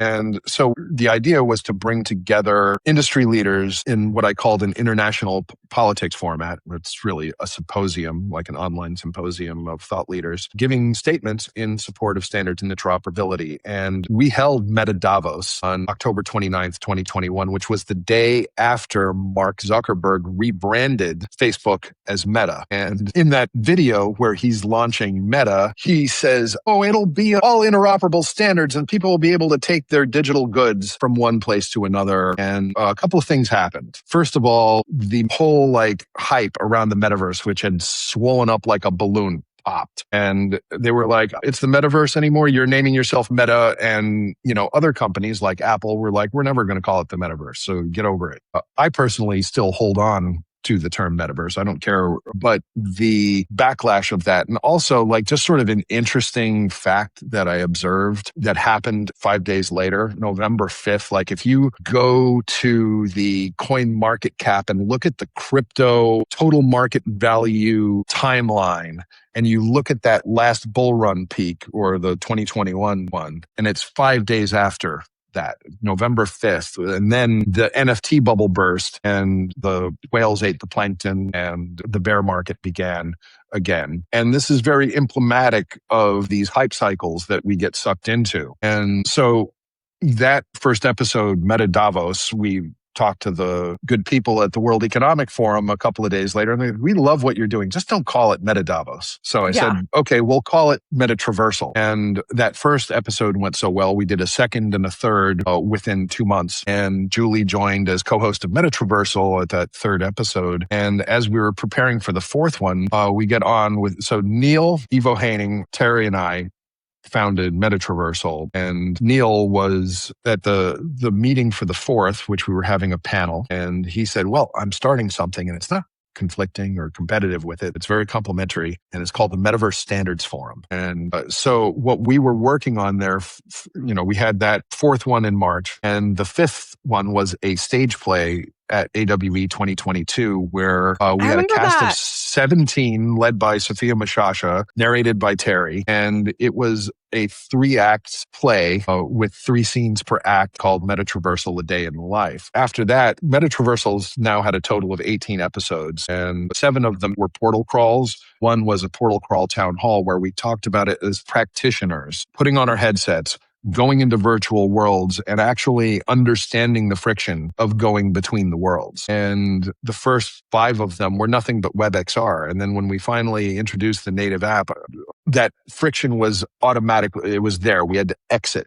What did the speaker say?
And so the idea was to bring together industry leaders in what I called an international politics format. It's really a symposium, like an online symposium of thought leaders, giving statements in support of standards and interoperability. And we held Meta Davos on October 29th, 2021, which was the day after Mark Zuckerberg rebranded Facebook as Meta. And in that video where he's launching Meta, he says, oh, it'll be all interoperable standards and people will be able to take their digital goods from one place to another. And a couple of things happened. First of all, the whole hype around the metaverse, which had swollen up like a balloon, popped. And they were like, it's the metaverse anymore. You're naming yourself Meta. And, other companies like Apple were like, we're never going to call it the metaverse. So get over it. I personally still hold on to the term metaverse. I don't care. But the backlash of that, and also just sort of an interesting fact that I observed that happened 5 days later, November 5th, if you go to the coin market cap and look at the crypto total market value timeline, and you look at that last bull run peak or the 2021 one, and it's 5 days after that, November 5th. And then the NFT bubble burst and the whales ate the plankton and the bear market began again. And this is very emblematic of these hype cycles that we get sucked into. And so that first episode, Meta Davos, we talked to the good people at the World Economic Forum a couple of days later, and they, we love what you're doing. Just don't call it Meta Davos. So I said, okay, we'll call it Meta Traversal. And that first episode went so well, we did a second and a third within 2 months. And Julie joined as co-host of Meta Traversal at that third episode. And as we were preparing for the fourth one, we get on with, so Neil, Ivo Haining, Terry, and I founded Meta Traversal, and Neil was at the meeting for the fourth, which we were having a panel, and he said, well, I'm starting something and it's not conflicting or competitive with it. It's very complementary, and it's called the Metaverse Standards Forum. And so what we were working on there, we had that fourth one in March, and the fifth one was a stage play at AWE 2022, where we had a cast of 17 led by Sophia Mashasha, narrated by Terry. And it was a 3-act play with 3 scenes per act called Meta Traversal, A Day in Life. After that, Meta Traversal's now had a total of 18 episodes, and 7 of them were portal crawls. One was a portal crawl town hall where we talked about it as practitioners, putting on our headsets, going into virtual worlds and actually understanding the friction of going between the worlds. And the first 5 of them were nothing but WebXR. And then when we finally introduced the native app, that friction was automatic. It was there. We had to exit